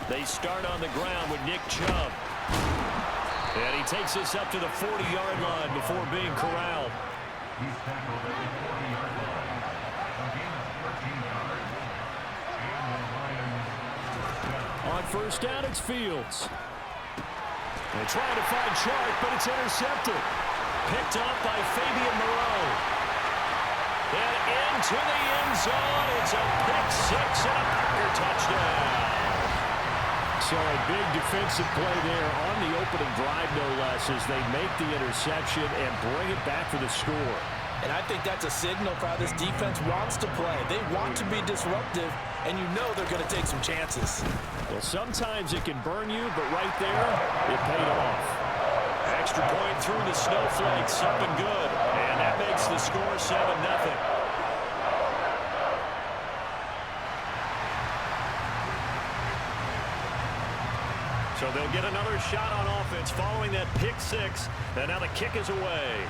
They start on the ground with Nick Chubb. And he takes us up to the 40-yard line before being corralled. He's tackled at the 40-yard line. Again, 13 yards. And the Lions. On first down, it's Fields. They try to find Chark, but it's intercepted. Picked up by Fabian Moreau. And into the end zone. It's a pick six and a Packer touchdown. So a big defensive play there on the opening drive, no less, as they make the interception and bring it back for the score. And I think that's a signal for how this defense wants to play. They want to be disruptive, and you know they're going to take some chances. Well, sometimes it can burn you, but right there, it paid off. Extra point through the snowflakes, something good. And that makes the score 7-0. So they'll get another shot on offense following that pick six. And now the kick is away.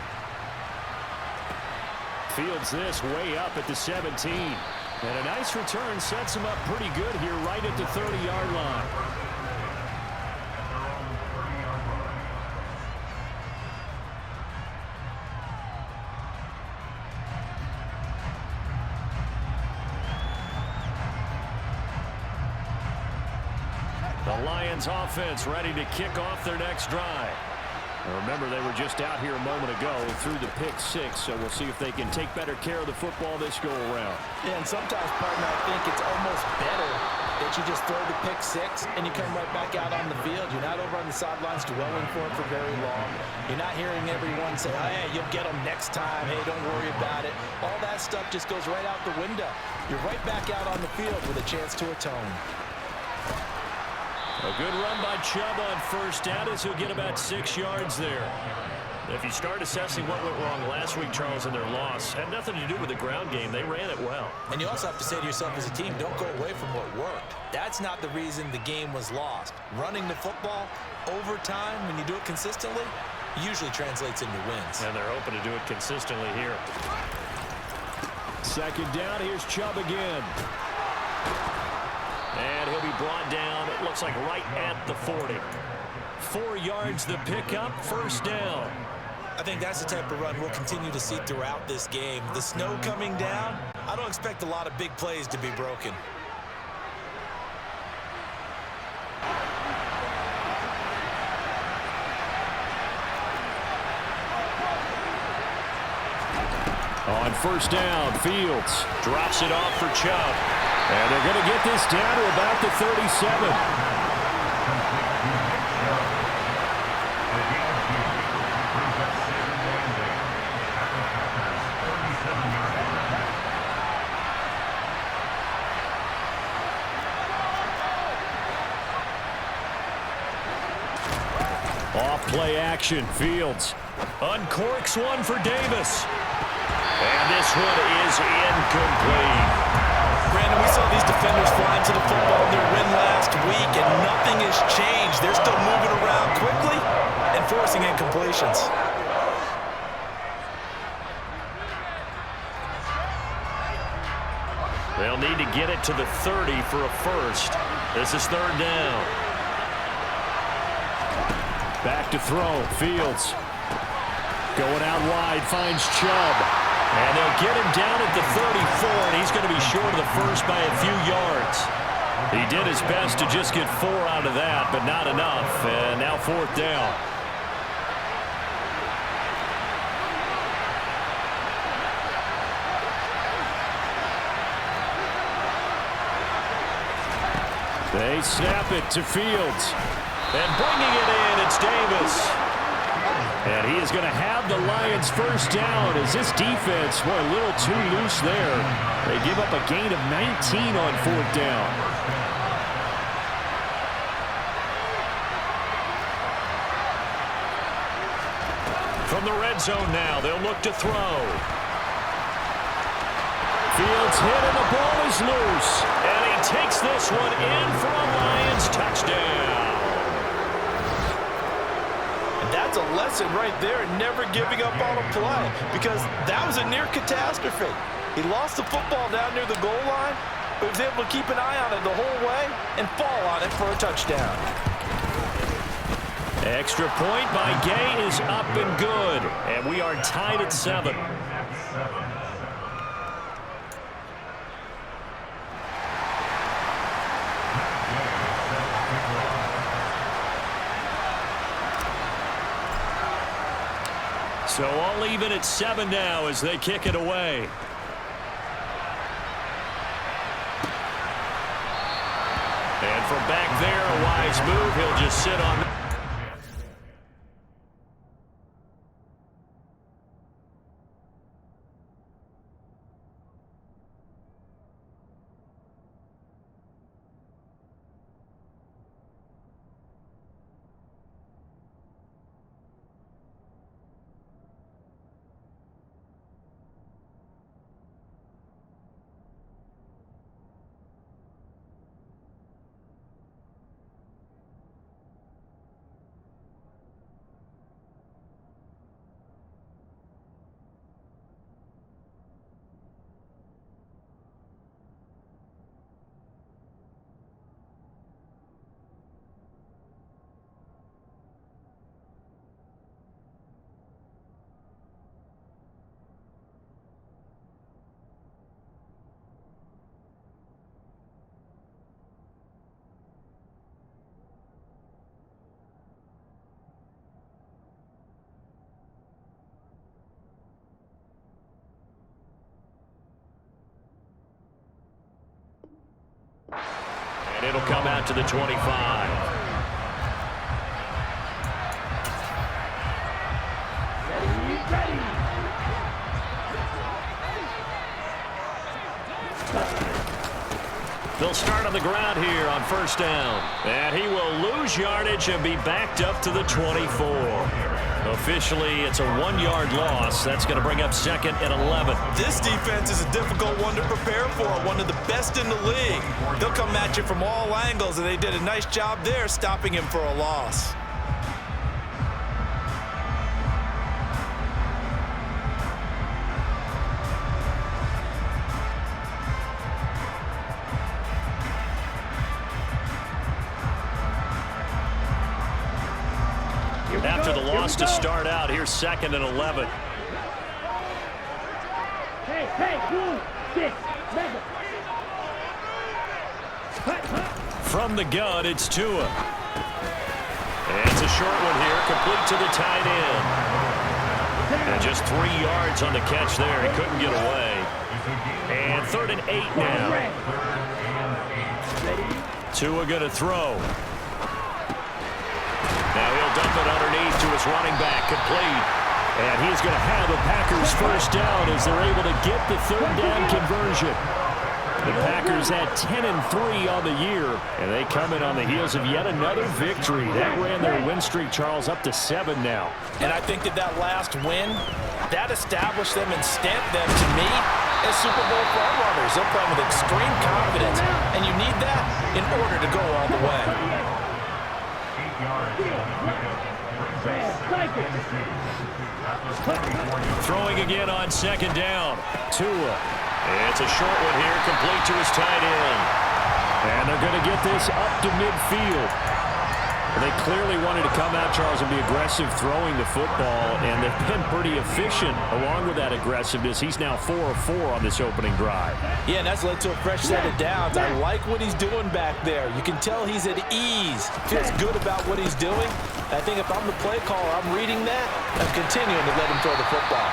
Fields this way up at the 17. And a nice return sets him up pretty good here right at the 30-yard line. The Lions offense ready to kick off their next drive. Remember, they were just out here a moment ago through the pick six, so we'll see if they can take better care of the football this go-around. Yeah, and sometimes, partner, I think it's almost better that you just throw the pick six and you come right back out on the field. You're not over on the sidelines dwelling for it for very long. You're not hearing everyone say, oh, hey, you'll get them next time. Hey, don't worry about it. All that stuff just goes right out the window. You're right back out on the field with a chance to atone. A good run by Chubb on first down as he'll get about 6 yards there. If you start assessing what went wrong last week, Charles, in their loss, had nothing to do with the ground game. They ran it well. And you also have to say to yourself as a team, don't go away from what worked. That's not the reason the game was lost. Running the football over time, when you do it consistently, usually translates into wins. And they're hoping to do it consistently here. Second down, here's Chubb again. And he'll be brought down, it looks like right at the 40. 4 yards the pickup, first down. I think that's the type of run we'll continue to see throughout this game. The snow coming down, I don't expect a lot of big plays to be broken. On first down, Fields drops it off for Chubb. And they're going to get this down to about the 37. Off play action, Fields uncorks one for Davis. And this one is incomplete. Brandon, we saw these defenders flying to the football in their win last week, and nothing has changed. They're still moving around quickly and forcing incompletions. They'll need to get it to the 30 for a first. This is third down. Back to throw. Fields going out wide, finds Chubb. And they'll get him down at the 34, and he's going to be short of the first by a few yards. He did his best to just get 4 out of that, but not enough. And now fourth down. They snap it to Fields. And bringing it in, it's Davis. And he is going to have the Lions first down as this defense, boy, a little too loose there. They give up a gain of 19 on fourth down. From the red zone now, they'll look to throw. Fields hit and the ball is loose. And he takes this one in for a Lions touchdown. That's a lesson right there in never giving up on a play, because that was a near catastrophe. He lost the football down near the goal line, but he was able to keep an eye on it the whole way and fall on it for a touchdown. Extra point by Gay is up and good. And we are tied at 7. So all even at 7 now as they kick it away. And from back there, a wise move. He'll just sit on. And it'll come out to the 25. They'll start on the ground here on first down. And he will lose yardage and be backed up to the 24. Officially, it's a 1-yard loss. That's going to bring up 2nd and 11. This defense is a difficult one to prepare for, one of the best in the league. They'll come at you from all angles, and they did a nice job there stopping him for a loss. After the loss to start out, here's 2nd and 11. From the gun, it's Tua. And it's a short one here, complete to the tight end. And just 3 yards on the catch there. He couldn't get away. And 3rd and 8 now. Tua going to throw. Now he'll dump it underneath to his running back, complete. And he's going to have the Packers first down as they're able to get the 3rd down conversion. The Packers had 10-3 on the year, and they come in on the heels of yet another victory. That ran their win streak, Charles, up to 7 now. And I think that last win, that established them and stamped them, to me, as Super Bowl frontrunners. They're playing with extreme confidence, and you need that in order to go all the way. Throwing again on 2nd down. Tua. It's a short one here, complete to his tight end. And they're going to get this up to midfield. They clearly wanted to come out, Charles, and be aggressive throwing the football, and they've been pretty efficient along with that aggressiveness. He's now 4 of 4 on this opening drive. Yeah, and that's led to a fresh set of downs. I like what he's doing back there. You can tell he's at ease. Feels good about what he's doing. I think if I'm the play caller, I'm reading that and continuing to let him throw the football.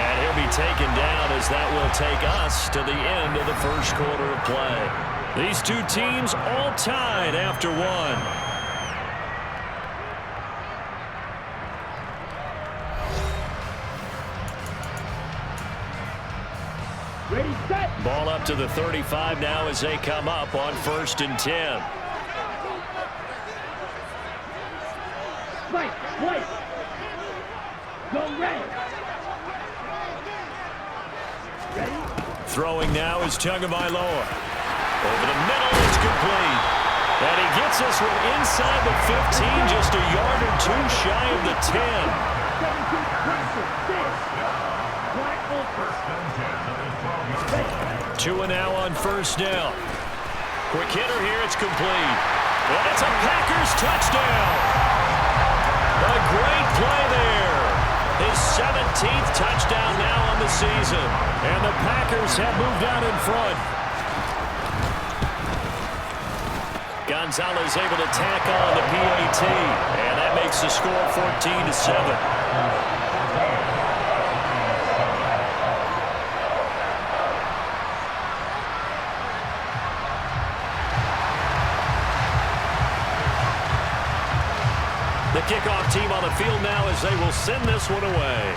And he'll be taken down as that will take us to the end of the first quarter of play. These two teams all tied after 1. Ready, set. Ball up to the 35 now as they come up on 1st and 10. Right, right. Go red. Ready? Throwing now is Tagovailoa. Over the middle, it's complete. And he gets this one inside the 15, just a yard or 2 shy of the 10. 17 pressure, 6. Black over. Tua now on first down. Quick hitter here. It's complete. And it's a Packers touchdown. A great play there. His 17th touchdown now on the season. And the Packers have moved out in front. Gonzalez able to tack on the PAT. And that makes the score 14-7. The kickoff team on the field now as they will send this one away.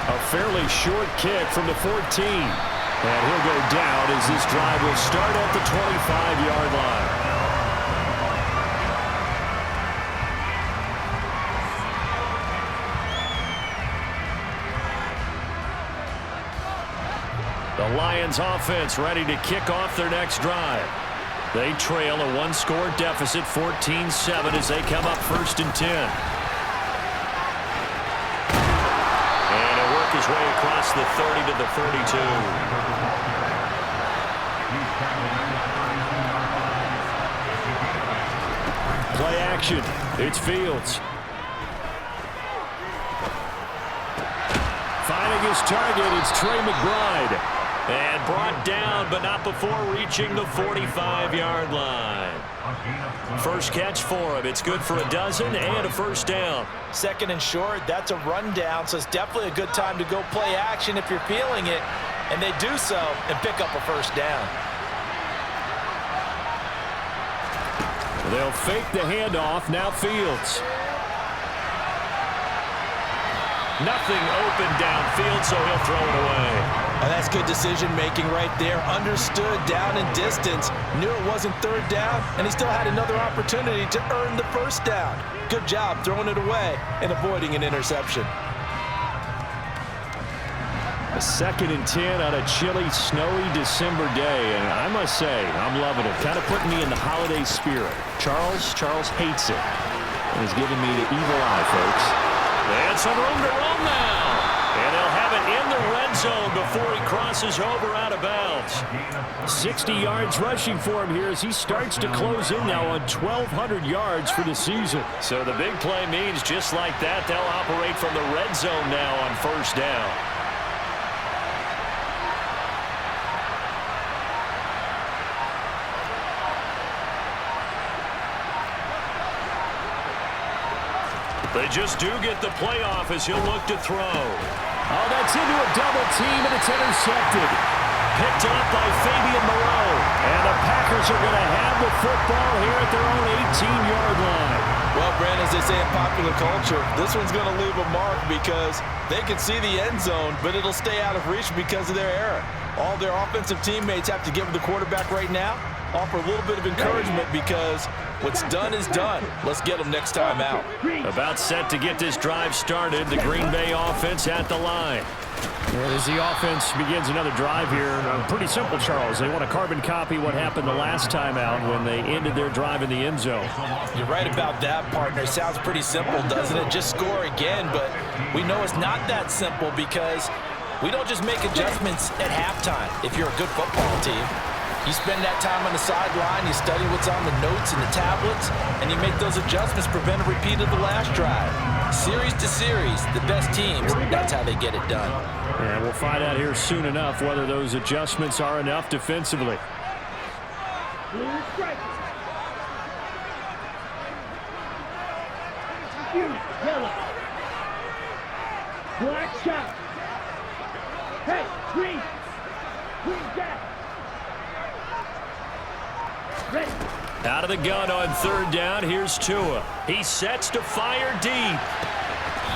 A fairly short kick from the 14. And he'll go down as this drive will start at the 25-yard line. The Lions offense ready to kick off their next drive. They trail a one-score deficit, 14-7, as they come up 1st and 10. And he'll work his way across the 30 to the 32. Play action. It's Fields. Finding his target, it's Trey McBride. And brought down, but not before reaching the 45-yard line. First catch for him. It's good for a dozen and a first down. 2nd and short, that's a rundown, so it's definitely a good time to go play action if you're feeling it. And they do so and pick up a first down. They'll fake the handoff. Now Fields. Nothing open downfield, so he'll throw it away. And that's good decision-making right there. Understood down and distance. Knew it wasn't 3rd down, and he still had another opportunity to earn the first down. Good job throwing it away and avoiding an interception. A 2nd and 10 on a chilly, snowy December day, and I must say, I'm loving it. Kind of putting me in the holiday spirit. Charles hates it. And he's giving me the evil eye, folks. And some room to roam now. And they'll have it in the red zone before he crosses over out of bounds. 60 yards rushing for him here as he starts to close in now on 1,200 yards for the season. So the big play means just like that, they'll operate from the red zone now on first down. They just do get the playoff as he'll look to throw. Oh, that's into a double team, and it's intercepted. Picked up by Fabian Moreau. And the Packers are going to have the football here at their own 18-yard line. Well, Brandon, as they say in popular culture, this one's going to leave a mark because they can see the end zone, but it'll stay out of reach because of their error. All their offensive teammates have to give the quarterback right now, offer a little bit of encouragement because what's done is done. Let's get them next time out. About set to get this drive started, the Green Bay offense at the line. And as the offense begins another drive here, pretty simple, Charles. They want to carbon copy what happened the last time out when they ended their drive in the end zone. You're right about that, partner. Sounds pretty simple, doesn't it? Just score again, but we know it's not that simple because we don't just make adjustments at halftime if you're a good football team. You spend that time on the sideline, you study what's on the notes and the tablets, and you make those adjustments, prevent a repeat of the last drive. Series to series, the best teams, that's how they get it done. And we'll find out here soon enough whether those adjustments are enough defensively. Yellow. Black shot. Hey, green. Green jack. Ready. Out of the gun on third down, here's Tua. He sets to fire deep.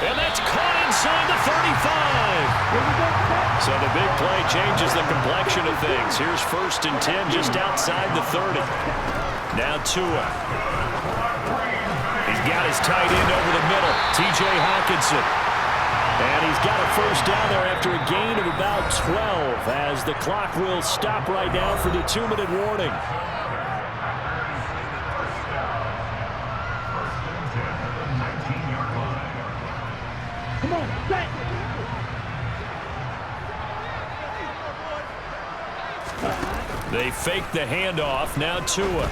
And that's caught inside the 35. So the big play changes the complexion of things. Here's 1st and 10 just outside the 30. Now Tua. He's got his tight end over the middle, T.J. Hawkinson. And he's got a first down there after a gain of about 12 as the clock will stop right now for the 2-minute warning. Come on, set. They fake the handoff. Now Tua.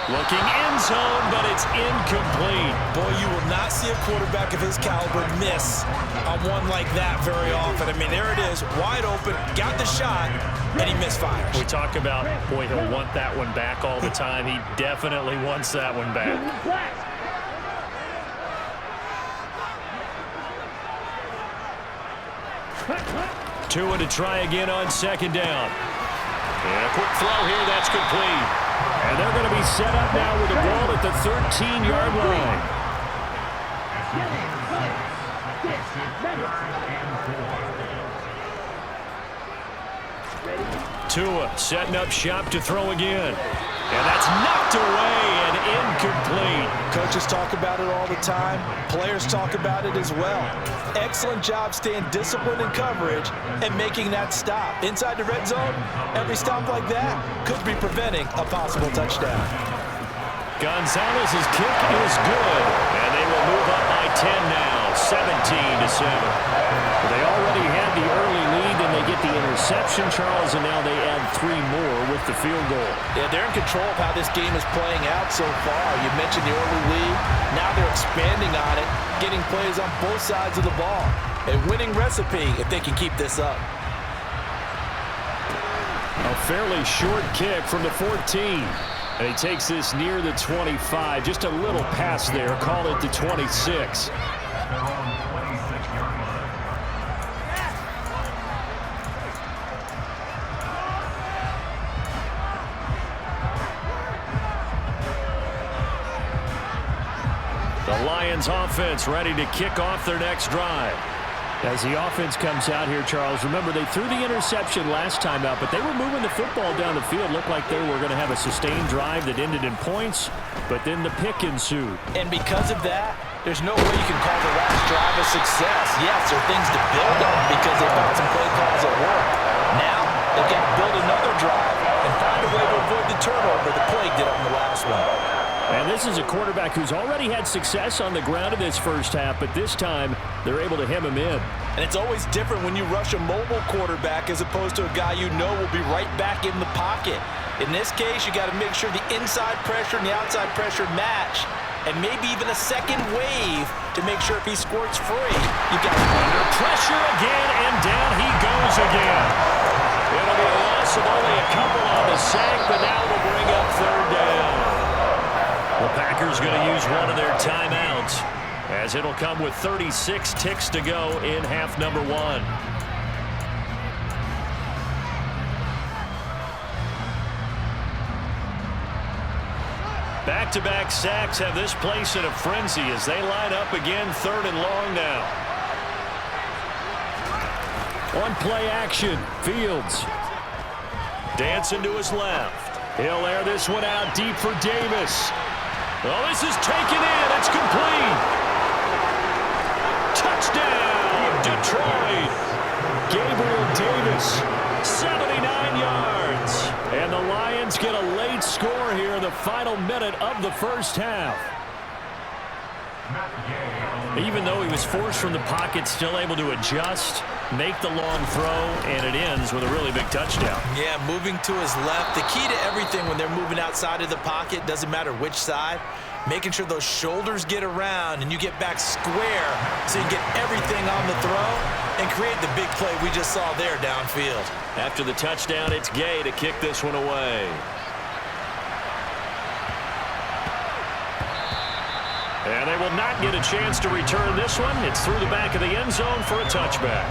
Looking end zone, but it's incomplete. Boy, you will not see a quarterback of his caliber miss on one like that very often. I mean, there it is, wide open, got the shot, and he misfires. We talk about, boy, he'll want that one back all the time. He definitely wants that one back. Tua to try again on second down. And a quick throw here, that's complete. And they're going to be set up now with the ball at the 13-yard line. Tua setting up shop to throw again. And that's knocked away and incomplete. Coaches talk about it all the time. Players talk about it as well. Excellent job staying disciplined in coverage and making that stop. Inside the red zone, every stop like that could be preventing a possible touchdown. Gonzalez's kick is good, and they will move up by 10 now, 17-7. They already had the early lead, and they get the interception, Charles, and now they add 3 more with the field goal. Yeah, they're in control of how this game is playing out so far. You mentioned the early lead. Now they're expanding on it, getting plays on both sides of the ball. A winning recipe if they can keep this up. A fairly short kick from the 14. And he takes this near the 25. Just a little pass there. Call it the 26. The Lions offense ready to kick off their next drive. As the offense comes out here, Charles, remember they threw the interception last time out, but they were moving the football down the field. Looked like they were going to have a sustained drive that ended in points, but then the pick ensued. And because of that, there's no way you can call the last drive a success. Yes, there are things to build on because they found some play calls at work. Now, they've got to build another drive and find a way to avoid the turnover that plagued it on the last one. And this is a quarterback who's already had success on the ground in this first half, but this time they're able to hem him in. And it's always different when you rush a mobile quarterback as opposed to a guy you know will be right back in the pocket. In this case, you got to make sure the inside pressure and the outside pressure match, and maybe even a second wave to make sure if he squirts free, you got under pressure again, and down he goes again. It'll be a loss of only a couple on the sack, but now it'll bring up third down. The Packers going to use one of their timeouts, as it'll come with 36 ticks to go in half number 1. Back-to-back sacks have this place in a frenzy as they line up again, 3rd and long now. On play action, Fields. Dancing to his left. He'll air this one out deep for Davis. Oh, this is taken in. It's complete. Touchdown, Detroit. Gabriel Davis, 79 yards. And the Lions get a late score here in the final minute of the first half. Even though he was forced from the pocket, still able to adjust, make the long throw, and it ends with a really big touchdown. Yeah, moving to his left. The key to everything when they're moving outside of the pocket, doesn't matter which side, making sure those shoulders get around and you get back square so you get everything on the throw and create the big play we just saw there downfield. After the touchdown, it's Gay to kick this one away. And they will not get a chance to return this one. It's through the back of the end zone for a touchback.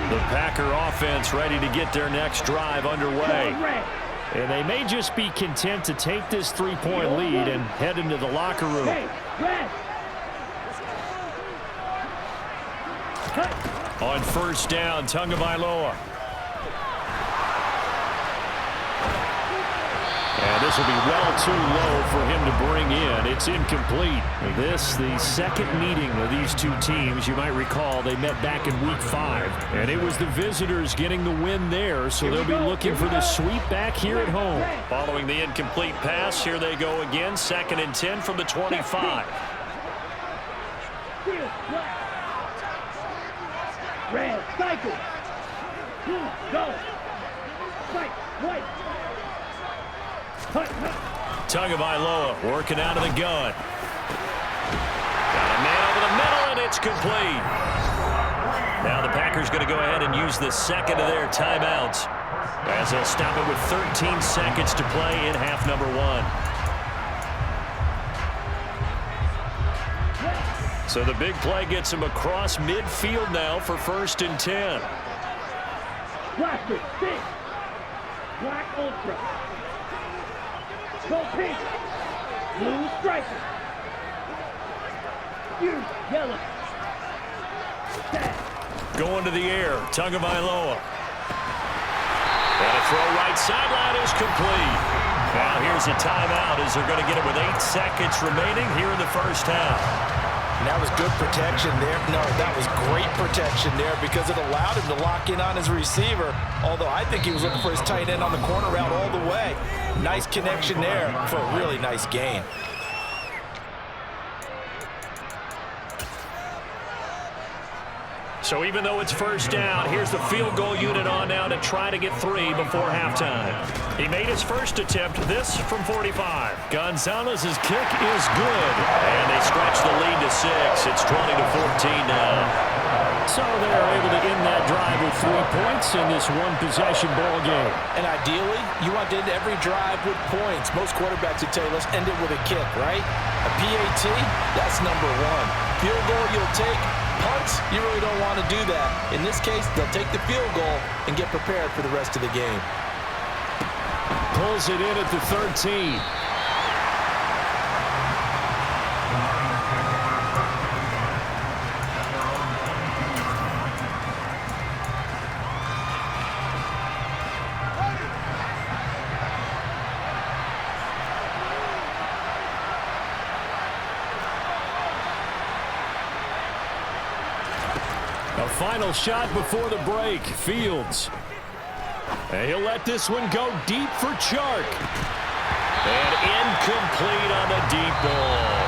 The Packer offense ready to get their next drive underway. And they may just be content to take this 3-point lead and head into the locker room. On first down, Tagovailoa. And this will be well too low for him to bring in. It's incomplete. This, the second meeting of these two teams. You might recall they met back in Week 5. And it was the visitors getting the win there, so they'll be looking for the sweep back here at home. Following the incomplete pass, here they go again. 2nd and 10 from the 25. Red, cycle. Go. Fight, white. Tagovailoa working out of the gun. Got a man over the middle, and it's complete. Now the Packers going to go ahead and use the second of their timeouts as they'll stop it with 13 seconds to play in half number 1. So the big play gets him across midfield now for 1st and 10. Blaster, 6. Black Ultra. Go pink. Blue striker. Huge yellow. Tag. Going to the air. Tagovailoa. And a throw right sideline is complete. Now here's a timeout as they're going to get it with 8 seconds remaining here in the first half. And that was good protection there. No, that was great protection there because it allowed him to lock in on his receiver. Although I think he was looking for his tight end on the corner route all the way. Nice connection there for a really nice gain. So even though it's first down, here's the field goal unit on now to try to get 3 before halftime. He made his first attempt, this from 45. Gonzalez's kick is good, and they stretch the lead to 6. It's 20-14 now. So they're able to end that drive with 3 points in this one-possession ball game. And ideally, you want to end every drive with points. Most quarterbacks would tell you, let's end it with a kick, right? A PAT, that's number 1. Field goal you'll take. Punts, you really don't want to do that. In this case, they'll take the field goal and get prepared for the rest of the game. Pulls it in at the 13. A final shot before the break. Fields. And he'll let this one go deep for Chark. And incomplete on the deep ball.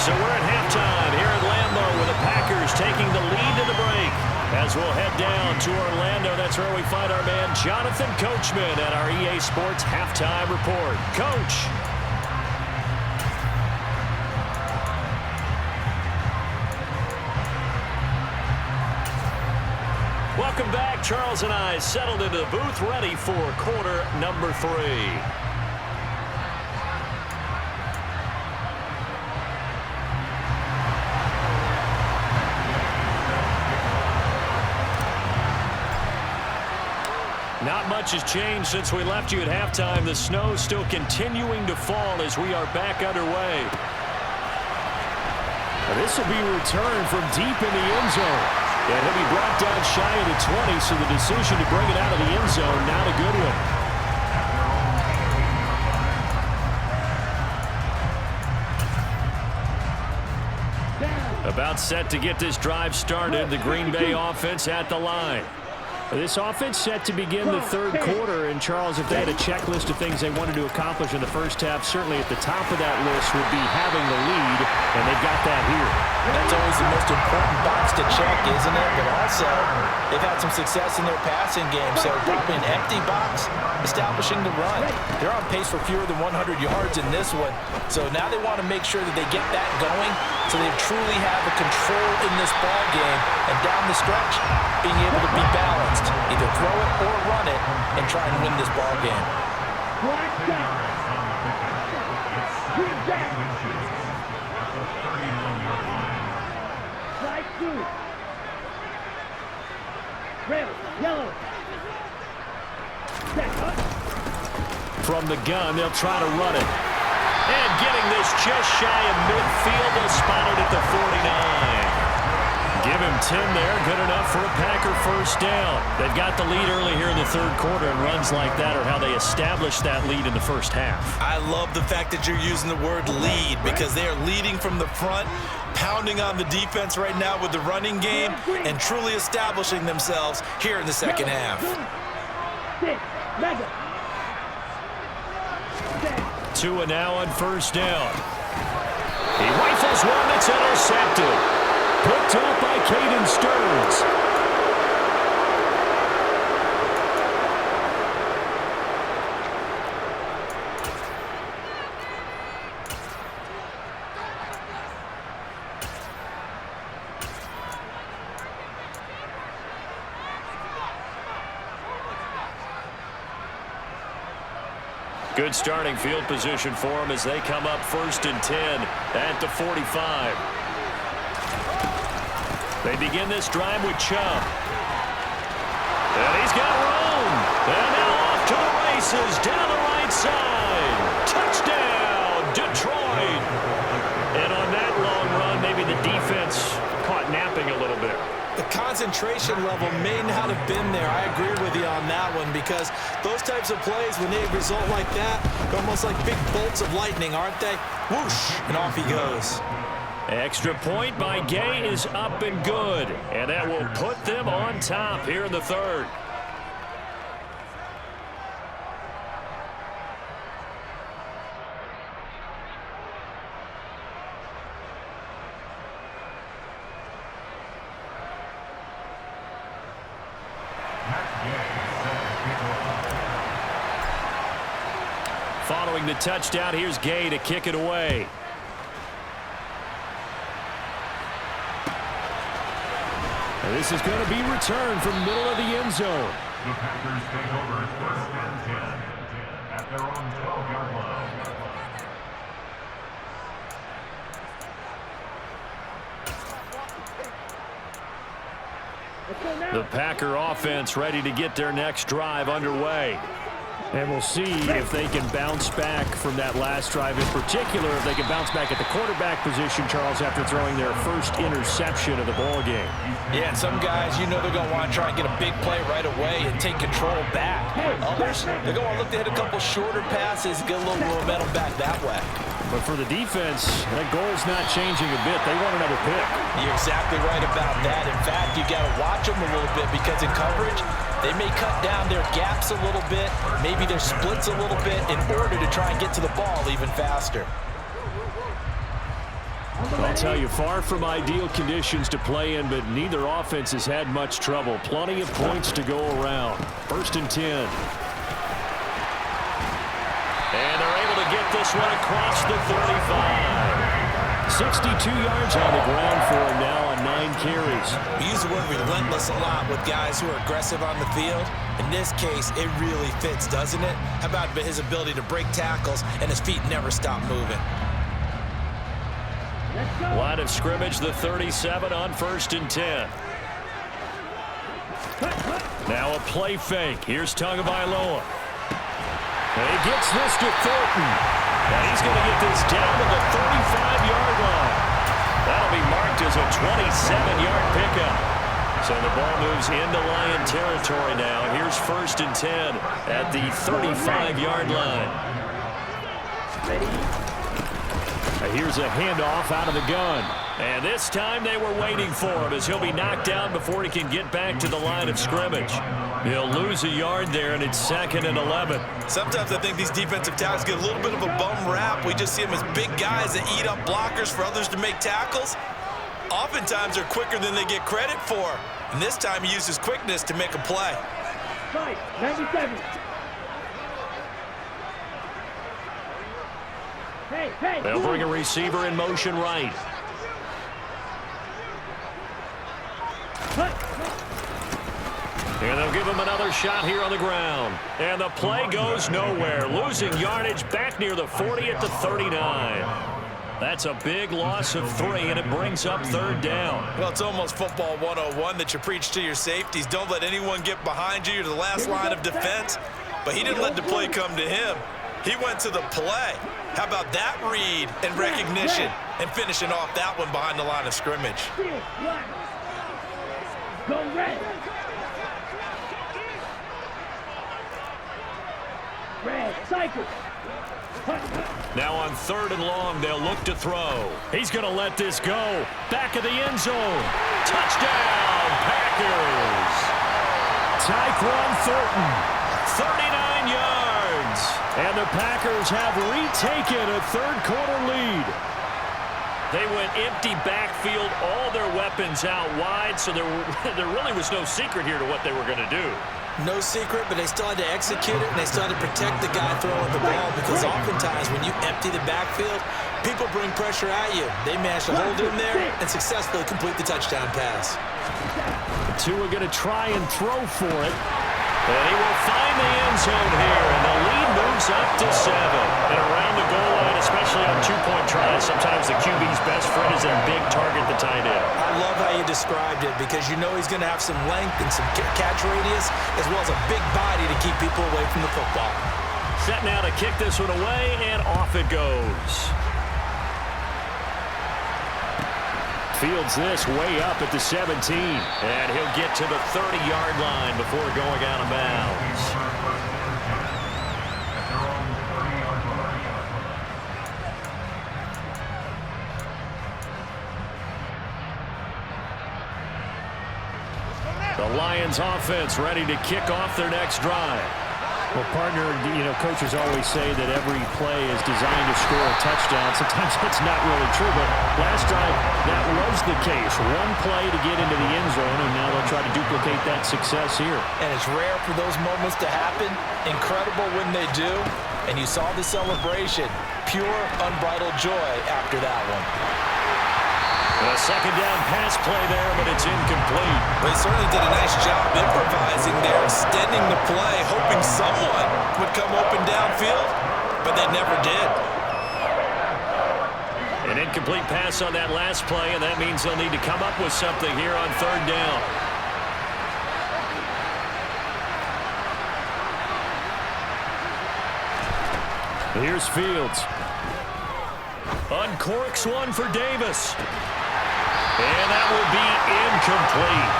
So we're at halftime here at Lambeau with the Packers taking the lead to the break. As we'll head down to Orlando, that's where we find our man Jonathan Coachman at our EA Sports Halftime Report. Coach. Welcome back. Charles and I settled into the booth, ready for quarter number 3. Not much has changed since we left you at halftime. The snow still continuing to fall as we are back underway. This will be returned from deep in the end zone. And he'll be brought down shy of the 20, so the decision to bring it out of the end zone, not a good one. About set to get this drive started, the Green Bay offense at the line. This offense set to begin the third quarter, and Charles, if they had a checklist of things they wanted to accomplish in the first half, certainly at the top of that list would be having the lead, and they got that here. That's always the most important box to check, isn't it? But also, they've had some success in their passing game, so probably an empty box, establishing the run. They're on pace for fewer than 100 yards in this one, so now they want to make sure that they get that going so they truly have a control in this ball game, and down the stretch, being able to be balanced. Either throw it or run it and try and win this ball game. From the gun, they'll try to run it. And getting this just shy of midfield, they'll spot it at the 49. Give him 10 there. Good enough for a Packer first down. They've got the lead early here in the third quarter, and runs like that are how they establish that lead in the first half. I love the fact that you're using the word lead because they are leading from the front, pounding on the defense right now with the running game, and truly establishing themselves here in the second half. 2 and now on first down. He rifles one that's intercepted. Picked up by Caden Stearns. Good starting field position for them as they come up 1st and 10 at the 45. They begin this drive with Chubb. And he's got room. And now off to the races down the right side. Touchdown, Detroit. And on that long run, maybe the defense caught napping a little bit. The concentration level may not have been there. I agree with you on that one because those types of plays, when they result like that, they're almost like big bolts of lightning, aren't they? Whoosh, and off he goes. Extra point by Gay is up and good, and that will put them on top here in the third. Following the touchdown, here's Gay to kick it away. And this is going to be returned from the middle of the end zone. The Packers take over 1st and 10 at their own 12-yard line. The Packer offense ready to get their next drive underway. And we'll see if they can bounce back from that last drive, in particular, if they can bounce back at the quarterback position, Charles, after throwing their first interception of the ball game. Yeah, and some guys, you know they're going to want to try and get a big play right away and take control back. Others, they're going to look to hit a couple shorter passes, get a little momentum back that way. But for the defense, that goal's not changing a bit. They want another pick. You're exactly right about that. In fact, you got to watch them a little bit because in coverage, they may cut down their gaps a little bit, maybe their splits a little bit in order to try and get to the ball even faster. I'll tell you, far from ideal conditions to play in, but neither offense has had much trouble. Plenty of points to go around. 1st and 10. And they're able to get this one across the 35. 62 yards on the ground for him now on 9 carries. We use the word relentless a lot with guys who are aggressive on the field. In this case, it really fits, doesn't it? How about his ability to break tackles and his feet never stop moving? Line of scrimmage, the 37 on 1st and 10. Now a play fake. Here's Tagovailoa. And he gets this to Thornton. And he's going to get this down to the 35-yard line. That'll be marked as a 27-yard pickup. So the ball moves into Lion territory now. Here's 1st and 10 at the 35-yard line. Here's a handoff out of the gun. And this time they were waiting for him as he'll be knocked down before he can get back to the line of scrimmage. He'll lose a yard there, and it's 2nd and 11. Sometimes I think these defensive tackles get a little bit of a bum rap. We just see them as big guys that eat up blockers for others to make tackles. Oftentimes they're quicker than they get credit for. And this time he used his quickness to make a play. 97. Hey, They'll bring a receiver in motion right. And they'll give him another shot here on the ground. And the play goes nowhere. Losing yardage back near the 40 at the 39. That's a big loss of 3, and it brings up 3rd down. Well, it's almost football 101 that you preach to your safeties. Don't let anyone get behind you. You're the last line of defense. But he didn't let the play come to him. He went to the play. How about that read and recognition and finishing off that one behind the line of scrimmage? Go red. Red, cycle. Now on 3rd and long, they'll look to throw. He's going to let this go. Back of the end zone. Touchdown, Packers. Tyquan Thornton, 39 yards. And the Packers have retaken a third-quarter lead. They went empty backfield, all their weapons out wide, so there really was no secret here to what they were going to do. No secret, but they still had to execute it, and they still had to protect the guy throwing the ball, because oftentimes when you empty the backfield, people bring pressure at you. They managed to hold in there and successfully complete the touchdown pass. Tua going to try and throw for it. And he will find the end zone here, and the lead moves up to 7. And around the goal line, especially on two-point tries, sometimes the QB's best friend is their big target, the tight end. I love how you described it, because you know he's going to have some length and some catch radius, as well as a big body to keep people away from the football. Set now to kick this one away, and off it goes. Fields this way up at the 17, and he'll get to the 30-yard line before going out of bounds. The Lions offense ready to kick off their next drive. Well, partner, coaches always say that every play is designed to score a touchdown. Sometimes that's not really true, but last drive, that was the case. One play to get into the end zone, and now they'll try to duplicate that success here. And it's rare for those moments to happen. Incredible when they do. And you saw the celebration. Pure, unbridled joy after that one. A second down pass play there, but it's incomplete. They certainly did a nice job improvising there, extending the play, hoping someone would come open downfield, but they never did. An incomplete pass on that last play, and that means they'll need to come up with something here on 3rd down. Here's Fields. Uncorks one for Davis. And that will be incomplete.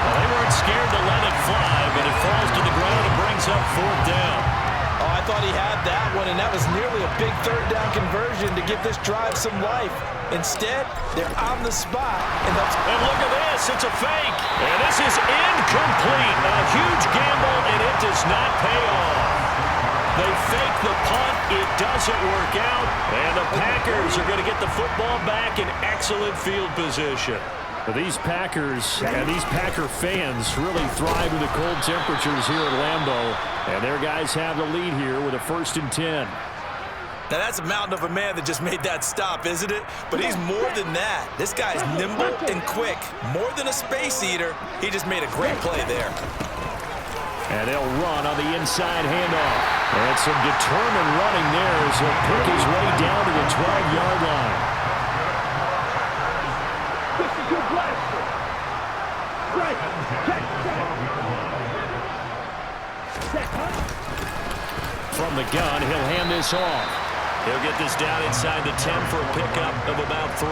Well, they weren't scared to let it fly, but it falls to the ground and brings up 4th down. Oh, I thought he had that one, and that was nearly a big 3rd down conversion to give this drive some life. Instead, they're on the spot. And look at this. It's a fake. And this is incomplete. A huge gamble, and it does not pay off. They fake the punt. It doesn't work out. And the Packers are going to get the football back in excellent field position. Well, these Packers and these Packer fans really thrive in the cold temperatures here at Lambeau. And their guys have the lead here with a 1st and 10. Now, that's a mountain of a man that just made that stop, isn't it? But he's more than that. This guy's nimble and quick. More than a space eater. He just made a great play there. And they'll run on the inside handoff. And some determined running there as he'll pick his way down to the 12-yard line. From the gun, he'll hand this off. He'll get this down inside the 10 for a pickup of about 3.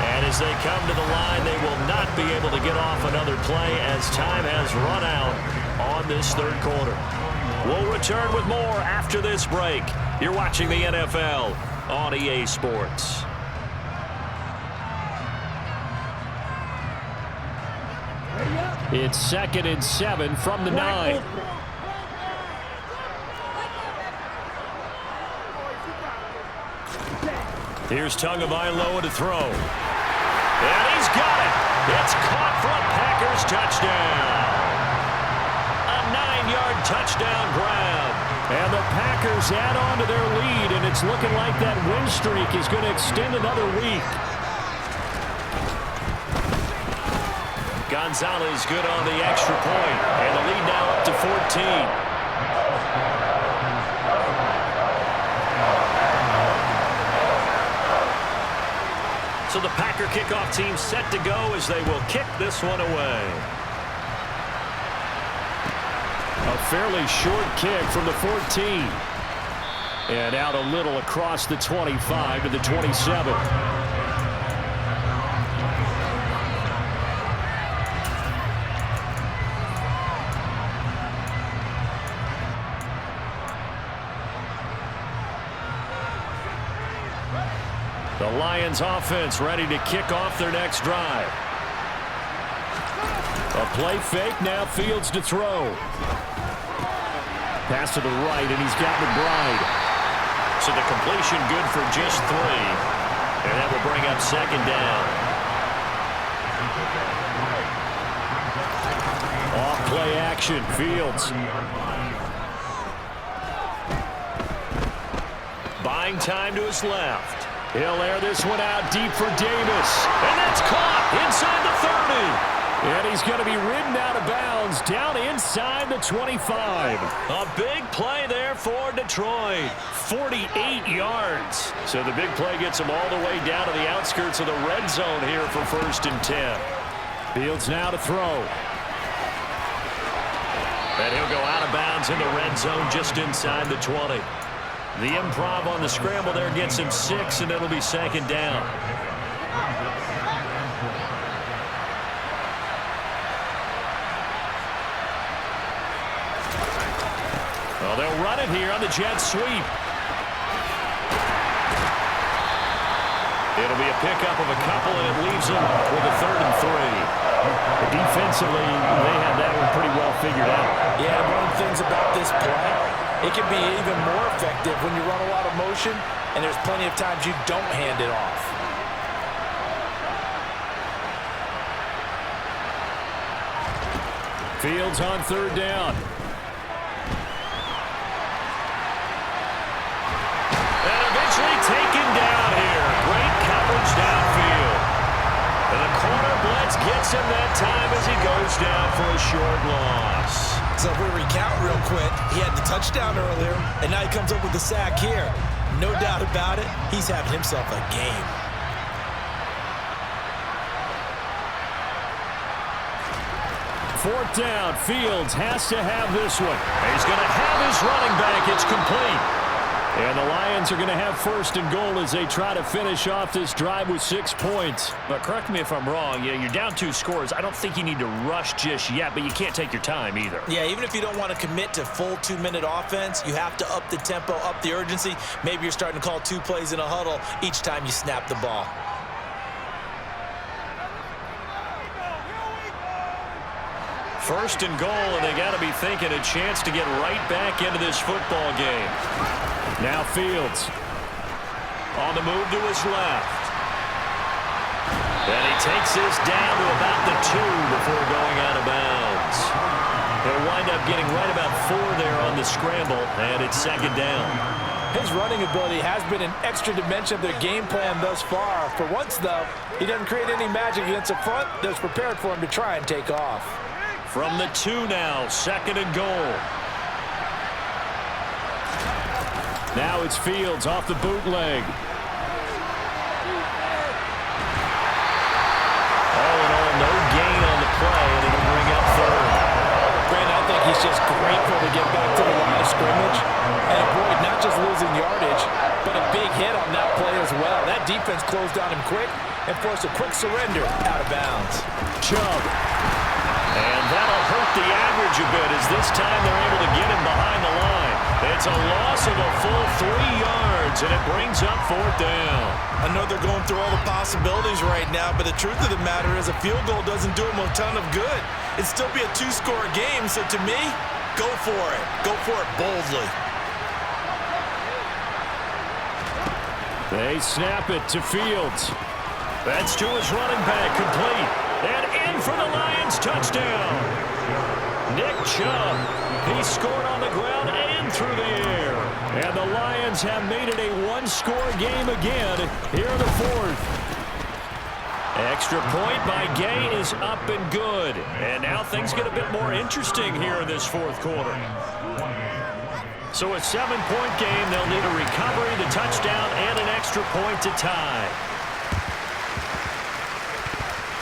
And as they come to the line, they will not be able to get off another play as time has run out on this 3rd quarter. We'll return with more after this break. You're watching the NFL on EA Sports. It's 2nd and 7 from the 9. Here's Tagovailoa to throw. And he's got it. It's caught for a Packers touchdown. A 9-yard touchdown grab. And the Packers add on to their lead, and it's looking like that win streak is going to extend another week. Gonzalez good on the extra point, and the lead now up to 14. So the Packer kickoff team set to go as they will kick this one away. A fairly short kick from the 14. And out a little across the 25 to the 27. The Lions offense ready to kick off their next drive. A play fake, now Fields to throw. Pass to the right, and he's got McBride. So the completion good for just 3. And that will bring up second down. Off play action, Fields. Buying time to his left. He'll air this one out deep for Davis. And that's caught inside the 30. And he's going to be ridden out of bounds down inside the 25. A big play there for Detroit. 48 yards. So the big play gets him all the way down to the outskirts of the red zone here for 1st and 10. Fields now to throw. And he'll go out of bounds in the red zone just inside the 20. The improv on the scramble there gets him 6, and it'll be second down. Well, they'll run it here on the jet sweep. It'll be a pickup of a couple, and it leaves them with a 3rd and 3. Defensively, they have that one pretty well figured out. Yeah, one of the things about this play, it can be even more effective when you run a lot of motion, and there's plenty of times you don't hand it off. Fields on 3rd down. And eventually taken down here. Great coverage downfield. And the corner blitz gets him that time as he goes down for a short loss. So if we recount real quick, he had the touchdown earlier, and now he comes up with the sack here. No doubt about it, he's having himself a game. Fourth down, Fields has to have this one. He's going to have his running back. It's complete. And the Lions are going to have 1st and goal as they try to finish off this drive with 6 points. But correct me if I'm wrong. Yeah, you're down 2 scores. I don't think you need to rush just yet, but you can't take your time either. Yeah, even if you don't want to commit to full 2-minute offense, you have to up the tempo, up the urgency. Maybe you're starting to call 2 plays in a huddle each time you snap the ball. First and goal, and they got to be thinking a chance to get right back into this football game. Now Fields on the move to his left. And he takes this down to about the 2 before going out of bounds. He'll wind up getting right about 4 there on the scramble, and it's second down. His running ability has been an extra dimension of their game plan thus far. For once, though, he doesn't create any magic against the front that's prepared for him to try and take off. From the 2 now, second and goal. Now it's Fields off the bootleg. All in all, no gain on the play, and it'll bring up 3rd. Brandon, I think he's just grateful to get back to the line of scrimmage and avoid not just losing yardage, but a big hit on that play as well. That defense closed on him quick and forced a quick surrender out of bounds. Chubb. And that'll hurt the average a bit as this time they're able to get him behind the line. It's a loss of a full 3 yards, and it brings up 4th down. I know they're going through all the possibilities right now, but the truth of the matter is a field goal doesn't do them a ton of good. It'd still be a 2-score game, so to me, go for it. Go for it boldly. They snap it to Fields. That's to his running back, complete. And in for the Lions, touchdown. Nick Chubb, he scored on the ground and through the air. And the Lions have made it a 1-score game again here in the 4th. Extra point by Gay is up and good. And now things get a bit more interesting here in this 4th quarter. So a 7-point game, they'll need a recovery, the touchdown, and an extra point to tie.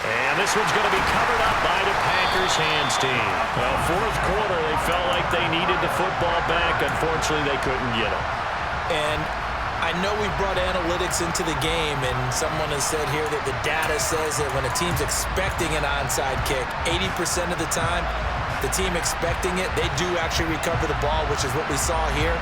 And this one's going to be covered up by the Packers hands team. Well, 4th quarter, they felt like they needed the football back. Unfortunately, they couldn't get it. And I know we brought analytics into the game, and someone has said here that the data says that when a team's expecting an onside kick, 80% of the time, the team expecting it, they do actually recover the ball, which is what we saw here.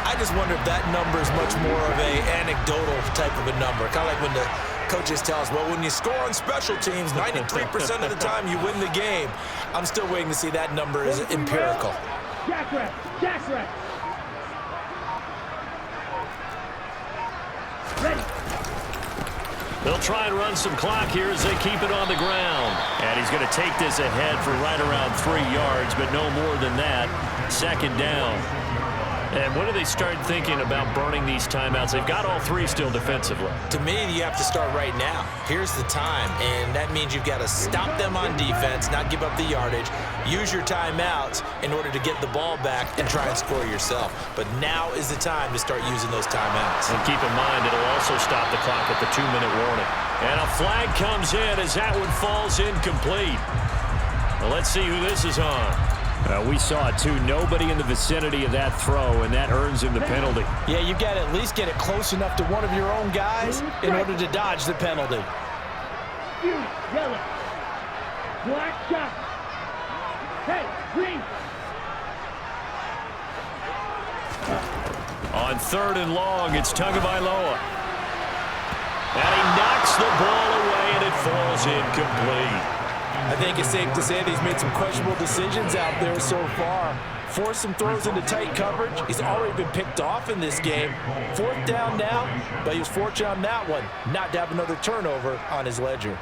I just wonder if that number is much more of a anecdotal type of a number. Kind of like when the coaches tell us, well, when you score on special teams, 93% of the time you win the game. I'm still waiting to see that number is empirical. Jack rep. Jack rep. Ready. They'll try and run some clock here as they keep it on the ground. And he's going to take this ahead for right around 3 yards, but no more than that. Second down. And when do they start thinking about burning these timeouts? They've got all 3 still defensively. To me, you have to start right now. Here's the time, and that means you've got to stop them on defense, not give up the yardage, use your timeouts in order to get the ball back and try and score yourself. But now is the time to start using those timeouts. And keep in mind, it'll also stop the clock at the 2-minute warning. And a flag comes in as that one falls incomplete. Well, let's see who this is on. We saw it, too. Nobody in the vicinity of that throw, and that earns him the penalty. Yeah, you've got to at least get it close enough to one of your own guys in order to dodge the penalty. Yellow. Black shot. Hey, green. On 3rd and long, it's Tagovailoa. And he knocks the ball away, and it falls incomplete. I think it's safe to say that he's made some questionable decisions out there so far. Forced some throws into tight coverage. He's already been picked off in this game. 4th down now, but he was fortunate on that one not to have another turnover on his ledger.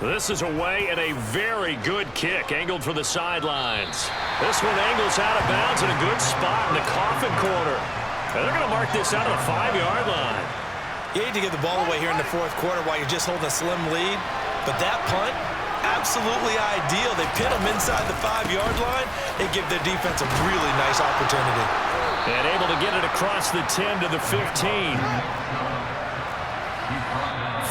This is away and a very good kick, angled for the sidelines. This one angles out of bounds in a good spot in the coffin corner. And they're going to mark this out of the 5-yard line. You hate to give the ball away here in the 4th quarter while you're just holding a slim lead, but that punt, absolutely ideal. They pin them inside the 5-yard line and give their defense a really nice opportunity. And able to get it across the 10 to the 15.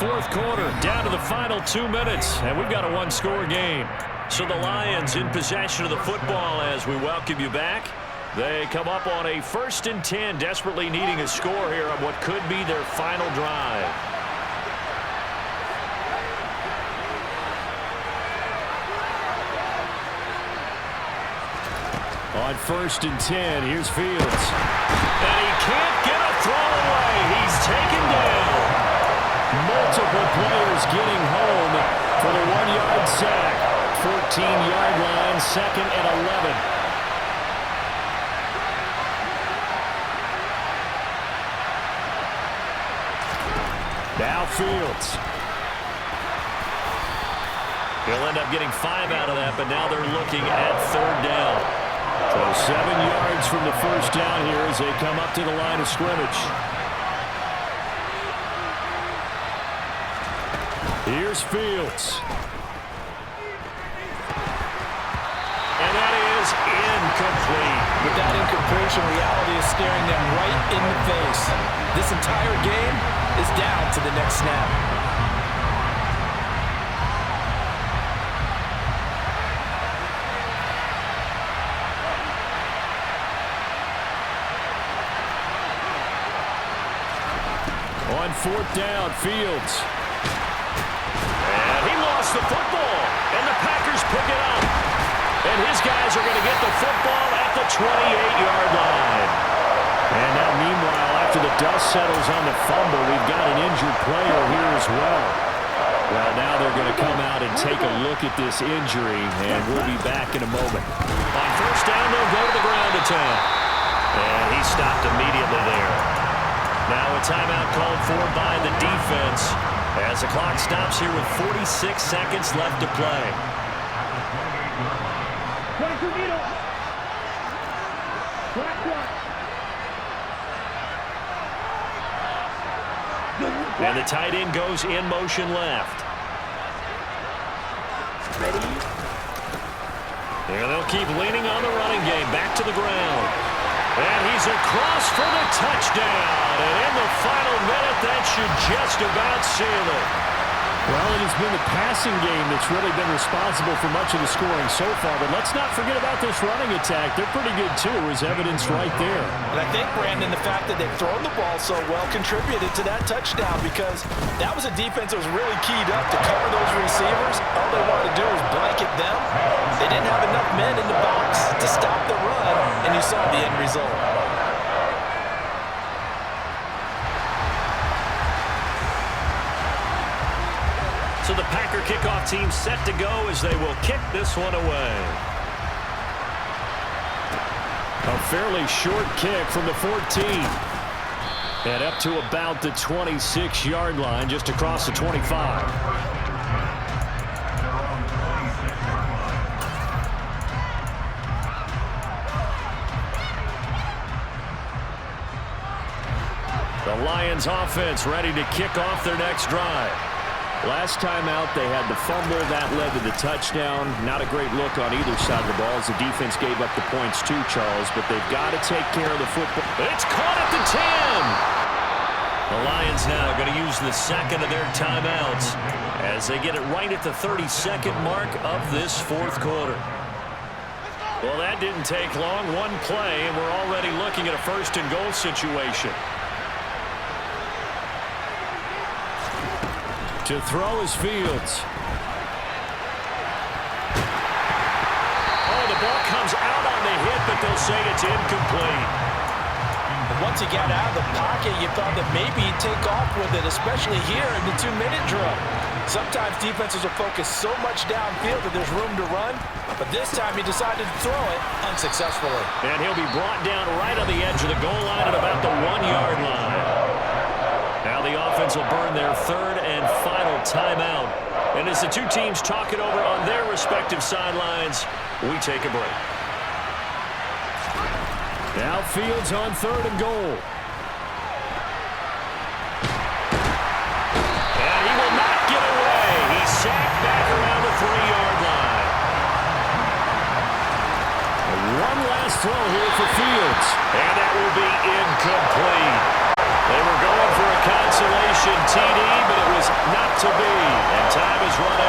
4th quarter, down to the final 2 minutes, and we've got a 1-score game. So the Lions in possession of the football as we welcome you back. They come up on a 1st and 10, desperately needing a score here on what could be their final drive. On 1st and 10, here's Fields. And he can't get a throw away. He's taken down. Multiple players getting home for the 1-yard sack. 14-yard line, 2nd and 11. Now Fields. He'll end up getting 5 out of that, but now they're looking at 3rd down. So 7 yards from the 1st down here as they come up to the line of scrimmage. Here's Fields. And that is incomplete. With that incompletion, reality is staring them right in the face. This entire game is down to the next snap. On 4th down, Fields. And he lost the football, and the Packers pick it up. And his guys are going to get the football at the 28-yard line. And now, meanwhile, after the dust settles on the fumble, we've got an injured player here as well. Well, now they're going to come out and take a look at this injury, and we'll be back in a moment. On 1st down, they'll go to the ground attack. And he stopped immediately there. Now a timeout called for by the defense as the clock stops here with 46 seconds left to play. And the tight end goes in motion left. Ready? And they'll keep leaning on the running game. Back to the ground. And he's across for the touchdown. And in the final minute, that should just about seal it. Well, it has been the passing game that's really been responsible for much of the scoring so far. But let's not forget about this running attack. They're pretty good, too, as evidence right there. And I think, Brandon, the fact that they've thrown the ball so well contributed to that touchdown, because that was a defense that was really keyed up to cover those receivers. All they wanted to do was blanket them. They didn't have enough men in the box to stop the run, and you saw the end result. So the Packer kickoff team set to go as they will kick this one away. A fairly short kick from the 14. And up to about the 26-yard line, just across the 25. The Lions offense ready to kick off their next drive. Last time out, they had the fumble that led to the touchdown. Not a great look on either side of the ball as the defense gave up the points too, Charles, but they've got to take care of the football. It's caught at the 10. The Lions now going to use the second of their timeouts as they get it right at the 32nd mark of this fourth quarter. Well, that didn't take long. One play, and we're already looking at a first-and-goal situation. To throw is Fields. Oh, the ball comes out on the hit, but they'll say it's incomplete. Once he got out of the pocket, you thought that maybe he'd take off with it, especially here in the 2-minute drill. Sometimes defenses will focus so much downfield that there's room to run, but this time he decided to throw it unsuccessfully. And he'll be brought down right on the edge of the goal line at about the 1-yard line. Now the offense will burn their third and final timeout. And as the two teams talk it over on their respective sidelines, we take a break. Now Fields on third and goal. And he will not get away. He's sacked back around the 3-yard line. One last throw here for Fields. And that will be incomplete. They were going for a consolation TD, but it was not to be. And time is run